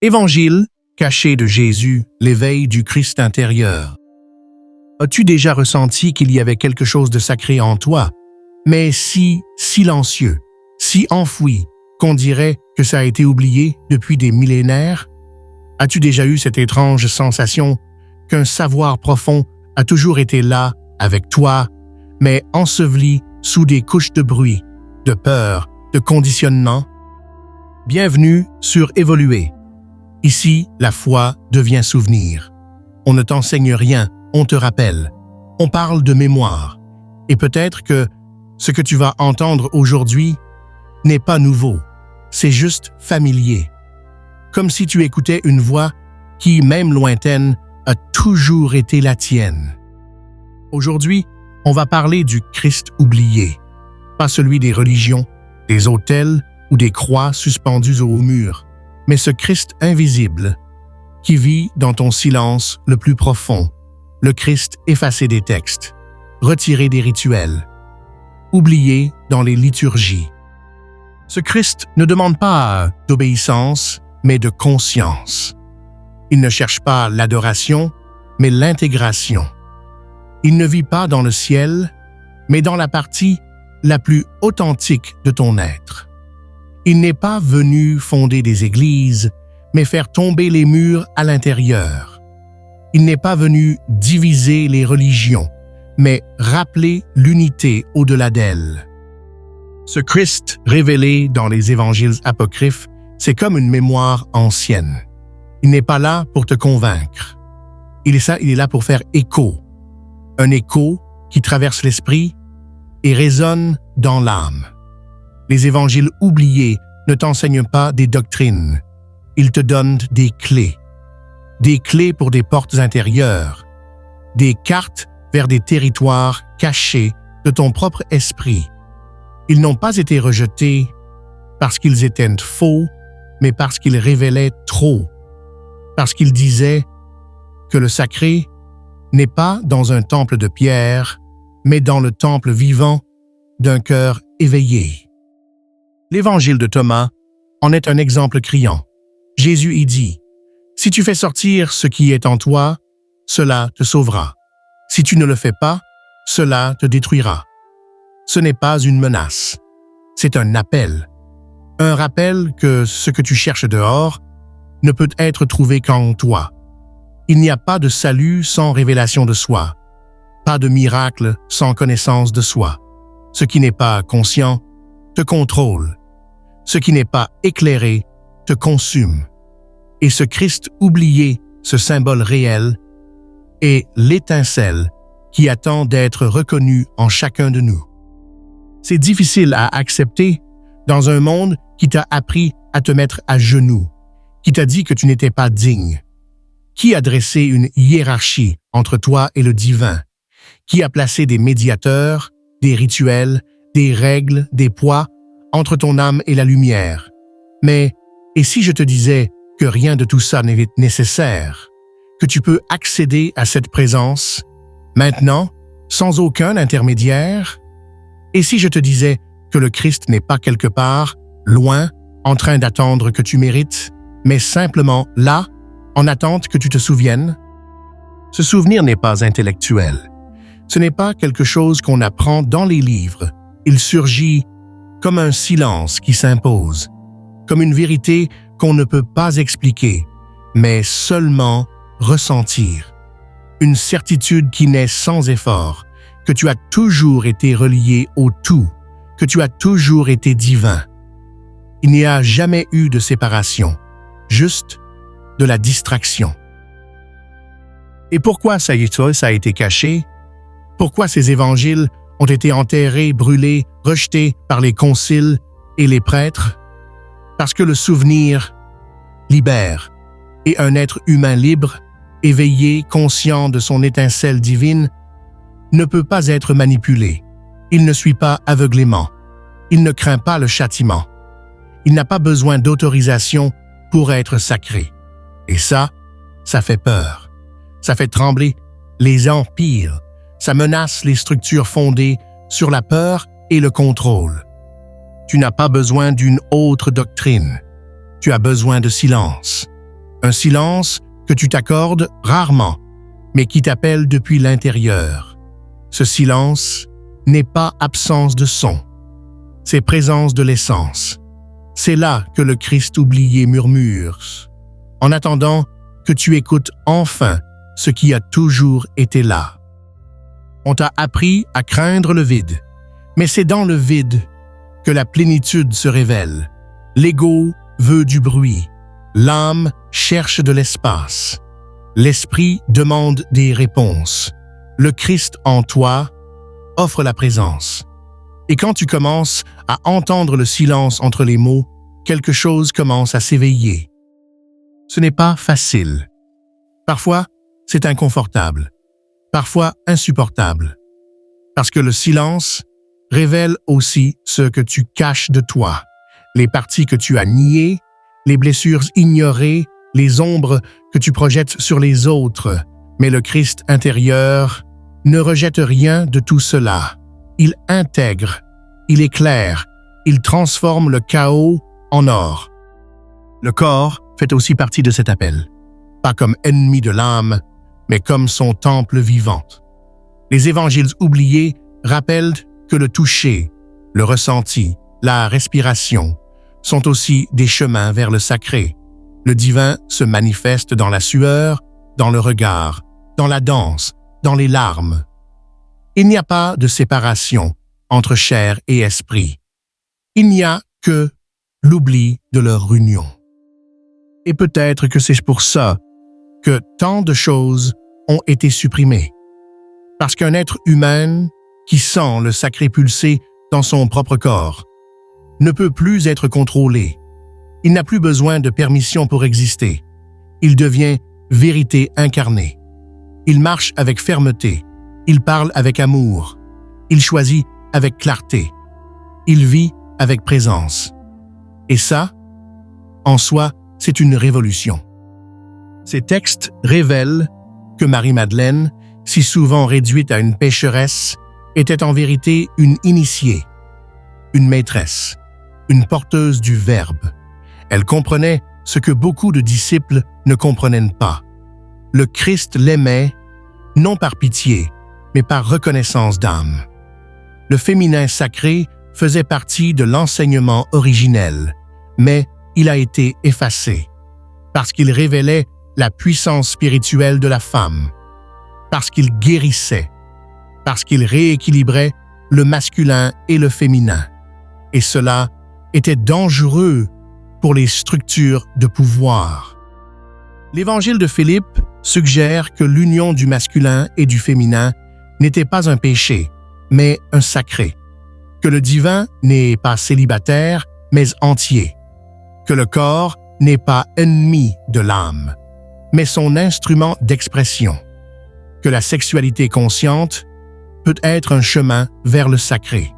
Évangile caché de Jésus, l'éveil du Christ intérieur. As-tu déjà ressenti qu'il y avait quelque chose de sacré en toi, mais si silencieux, si enfoui, qu'on dirait que ça a été oublié depuis des millénaires? As-tu déjà eu cette étrange sensation qu'un savoir profond a toujours été là, avec toi, mais enseveli sous des couches de bruit, de peur, de conditionnement? Bienvenue sur Évoluer. Ici, la foi devient souvenir. On ne t'enseigne rien, on te rappelle. On parle de mémoire. Et peut-être que ce que tu vas entendre aujourd'hui n'est pas nouveau, c'est juste familier. Comme si tu écoutais une voix qui, même lointaine, a toujours été la tienne. Aujourd'hui, on va parler du Christ oublié, pas celui des religions, des autels ou des croix suspendues au mur, mais ce Christ invisible qui vit dans ton silence le plus profond, le Christ effacé des textes, retiré des rituels, oublié dans les liturgies. Ce Christ ne demande pas d'obéissance, mais de conscience. Il ne cherche pas l'adoration, mais l'intégration. Il ne vit pas dans le ciel, mais dans la partie la plus authentique de ton être. Il n'est pas venu fonder des églises, mais faire tomber les murs à l'intérieur. Il n'est pas venu diviser les religions, mais rappeler l'unité au-delà d'elles. Ce Christ révélé dans les évangiles apocryphes, c'est comme une mémoire ancienne. Il n'est pas là pour te convaincre. Il est là pour faire écho. Un écho qui traverse l'esprit et résonne dans l'âme. Les évangiles oubliés ne t'enseignent pas des doctrines. Ils te donnent des clés. Des clés pour des portes intérieures. Des cartes vers des territoires cachés de ton propre esprit. Ils n'ont pas été rejetés parce qu'ils étaient faux, mais parce qu'ils révélaient trop. Parce qu'ils disaient que le sacré n'est pas dans un temple de pierre, mais dans le temple vivant d'un cœur éveillé. L'évangile de Thomas en est un exemple criant. Jésus y dit, « Si tu fais sortir ce qui est en toi, cela te sauvera. Si tu ne le fais pas, cela te détruira. » Ce n'est pas une menace, c'est un appel. Un rappel que ce que tu cherches dehors ne peut être trouvé qu'en toi. Il n'y a pas de salut sans révélation de soi, pas de miracle sans connaissance de soi. Ce qui n'est pas conscient te contrôle. Ce qui n'est pas éclairé te consume. Et ce Christ oublié, ce symbole réel, est l'étincelle qui attend d'être reconnu en chacun de nous. C'est difficile à accepter dans un monde qui t'a appris à te mettre à genoux, qui t'a dit que tu n'étais pas digne, qui a dressé une hiérarchie entre toi et le divin, qui a placé des médiateurs, des rituels, des règles, des poids entre ton âme et la lumière. Mais, et si je te disais que rien de tout ça n'est nécessaire, que tu peux accéder à cette présence, maintenant, sans aucun intermédiaire? Et si je te disais que le Christ n'est pas quelque part, loin, en train d'attendre que tu mérites, mais simplement là, en attente que tu te souviennes? Ce souvenir n'est pas intellectuel. Ce n'est pas quelque chose qu'on apprend dans les livres. Il surgit comme un silence qui s'impose, comme une vérité qu'on ne peut pas expliquer, mais seulement ressentir. Une certitude qui naît sans effort, que tu as toujours été relié au tout, que tu as toujours été divin. Il n'y a jamais eu de séparation, juste de la distraction. Et pourquoi ça a été caché? Pourquoi ces évangiles ont été enterrés, brûlés, rejetés par les conciles et les prêtres? Parce que le souvenir libère, et un être humain libre, éveillé, conscient de son étincelle divine, ne peut pas être manipulé. Il ne suit pas aveuglément. Il ne craint pas le châtiment. Il n'a pas besoin d'autorisation pour être sacré. Et ça fait peur. Ça fait trembler les empires. Ça menace les structures fondées sur la peur et le contrôle. Tu n'as pas besoin d'une autre doctrine. Tu as besoin de silence. un silence que tu t'accordes rarement, mais qui t'appelle depuis l'intérieur. Ce silence n'est pas absence de son, c'est présence de l'essence. C'est là que le Christ oublié murmure, en attendant que tu écoutes enfin ce qui a toujours été là. On t'a appris à craindre le vide, mais c'est dans le vide que la plénitude se révèle. L'ego veut du bruit, l'âme cherche de l'espace, l'esprit demande des réponses. Le Christ en toi offre la présence. Et quand tu commences à entendre le silence entre les mots, quelque chose commence à s'éveiller. Ce n'est pas facile. Parfois, c'est inconfortable. Parfois, insupportable. Parce que le silence révèle aussi ce que tu caches de toi, les parties que tu as niées, les blessures ignorées, les ombres que tu projettes sur les autres. Mais le Christ intérieur ne rejette rien de tout cela. Il intègre, il éclaire, il transforme le chaos en or. Le corps fait aussi partie de cet appel, pas comme ennemi de l'âme, mais comme son temple vivant. Les évangiles oubliés rappellent que le toucher, le ressenti, la respiration sont aussi des chemins vers le sacré. Le divin se manifeste dans la sueur, dans le regard, dans la danse, dans les larmes. Il n'y a pas de séparation entre chair et esprit. Il n'y a que l'oubli de leur union. Et peut-être que c'est pour ça que tant de choses ont été supprimées. Parce qu'un être humain qui sent le sacré pulser dans son propre corps ne peut plus être contrôlé. Il n'a plus besoin de permission pour exister. Il devient vérité incarnée. Il marche avec fermeté. Il parle avec amour. Il choisit avec clarté. Il vit avec présence. Et ça, en soi, c'est une révolution. Ces textes révèlent que Marie-Madeleine, si souvent réduite à une pécheresse, était en vérité une initiée, une maîtresse, une porteuse du Verbe. Elle comprenait ce que beaucoup de disciples ne comprenaient pas. Le Christ l'aimait, non par pitié, mais par reconnaissance d'âme. Le féminin sacré faisait partie de l'enseignement originel, mais il a été effacé, parce qu'il révélait la puissance spirituelle de la femme, parce qu'il guérissait, parce qu'il rééquilibrait le masculin et le féminin. Et cela était dangereux pour les structures de pouvoir. L'Évangile de Philippe suggère que l'union du masculin et du féminin n'était pas un péché, mais un sacré, que le divin n'est pas célibataire, mais entier, que le corps n'est pas ennemi de l'âme, mais son instrument d'expression, que la sexualité consciente peut être un chemin vers le sacré.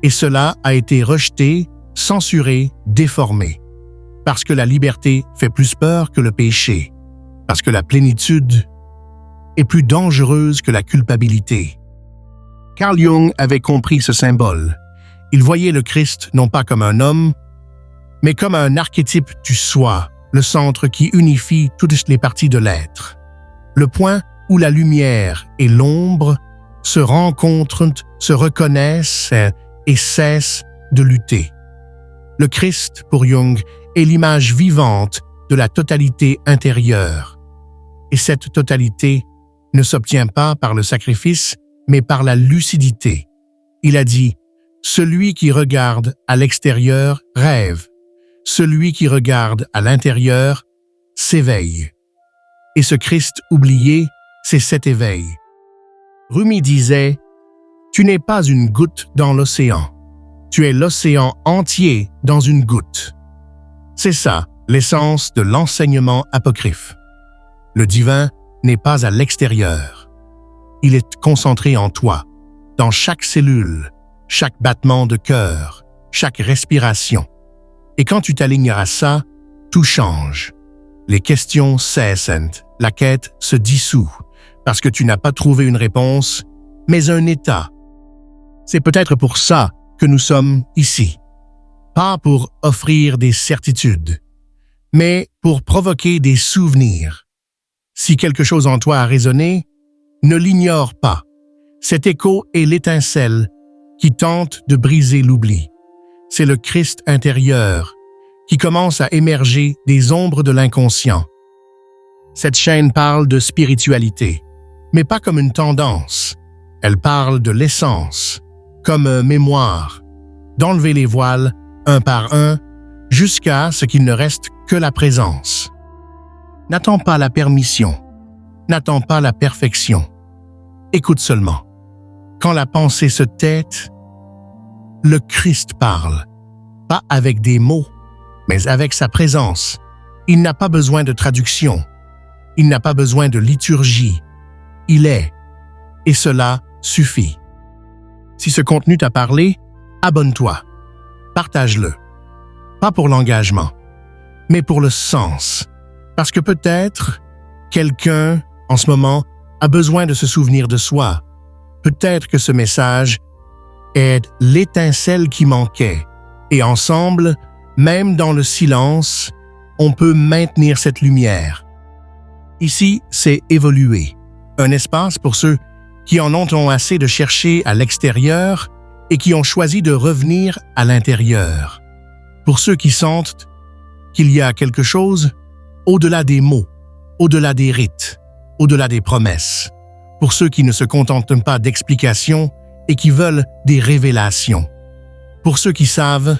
Et cela a été rejeté, censuré, déformé, parce que la liberté fait plus peur que le péché, parce que la plénitude est plus dangereuse que la culpabilité. Carl Jung avait compris ce symbole. Il voyait le Christ non pas comme un homme, mais comme un archétype du soi, le centre qui unifie toutes les parties de l'être. Le point où la lumière et l'ombre se rencontrent, se reconnaissent et cessent de lutter. Le Christ, pour Jung, est l'image vivante de la totalité intérieure. Et cette totalité ne s'obtient pas par le sacrifice, mais par la lucidité. Il a dit « Celui qui regarde à l'extérieur rêve. Celui qui regarde à l'intérieur s'éveille. » Et ce Christ oublié, c'est cet éveil. Rumi disait « Tu n'es pas une goutte dans l'océan. Tu es l'océan entier dans une goutte. » C'est ça, l'essence de l'enseignement apocryphe. Le divin n'est pas à l'extérieur. Il est concentré en toi, dans chaque cellule, chaque battement de cœur, chaque respiration. Et quand tu t'alignes à ça, tout change. Les questions cessent, la quête se dissout, parce que tu n'as pas trouvé une réponse, mais un état. C'est peut-être pour ça que nous sommes ici. Pas pour offrir des certitudes, mais pour provoquer des souvenirs. Si quelque chose en toi a résonné, ne l'ignore pas. Cet écho est l'étincelle qui tente de briser l'oubli. C'est le Christ intérieur qui commence à émerger des ombres de l'inconscient. Cette chaîne parle de spiritualité, mais pas comme une tendance. Elle parle de l'essence, comme mémoire, d'enlever les voiles un par un jusqu'à ce qu'il ne reste que la présence. N'attends pas la permission, n'attends pas la perfection. Écoute seulement. Quand la pensée se tait, le Christ parle, pas avec des mots, mais avec sa présence. Il n'a pas besoin de traduction, il n'a pas besoin de liturgie. Il est, et cela suffit. Si ce contenu t'a parlé, abonne-toi, partage-le. Pas pour l'engagement, mais pour le sens. Parce que peut-être, quelqu'un, en ce moment, a besoin de se souvenir de soi. Peut-être que ce message est l'étincelle qui manquait. Et ensemble, même dans le silence, on peut maintenir cette lumière. Ici, c'est évoluer. Un espace pour ceux qui en ont assez de chercher à l'extérieur et qui ont choisi de revenir à l'intérieur. Pour ceux qui sentent qu'il y a quelque chose au-delà des mots, au-delà des rites, au-delà des promesses. Pour ceux qui ne se contentent pas d'explications et qui veulent des révélations. Pour ceux qui savent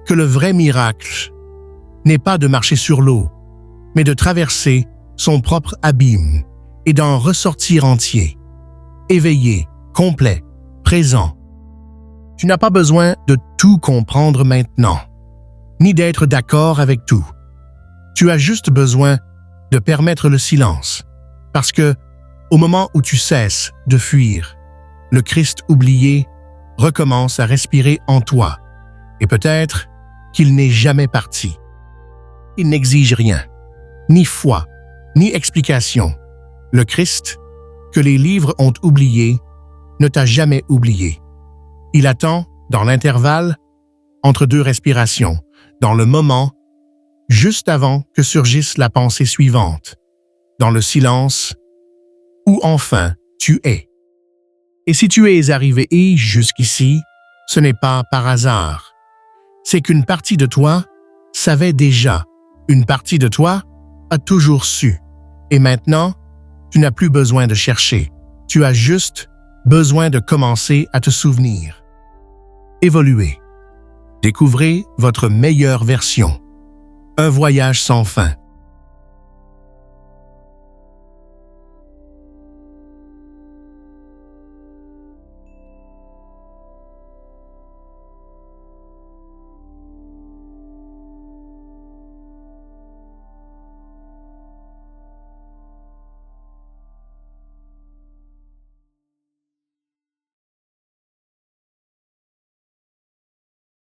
que le vrai miracle n'est pas de marcher sur l'eau, mais de traverser son propre abîme et d'en ressortir entier, éveillé, complet, présent. Tu n'as pas besoin de tout comprendre maintenant, ni d'être d'accord avec tout. Tu as juste besoin de permettre le silence, parce que, au moment où tu cesses de fuir, le Christ oublié recommence à respirer en toi, et peut-être qu'il n'est jamais parti. Il n'exige rien, ni foi, ni explication. Le Christ, que les livres ont oublié, ne t'a jamais oublié. Il attend, dans l'intervalle, entre deux respirations, dans le moment, juste avant que surgisse la pensée suivante, dans le silence, où enfin tu es. Et si tu es arrivé jusqu'ici, ce n'est pas par hasard. C'est qu'une partie de toi savait déjà, une partie de toi a toujours su. Et maintenant, tu n'as plus besoin de chercher. Tu as juste besoin de commencer à te souvenir. Évoluez. Découvrez votre meilleure version. Un voyage sans fin.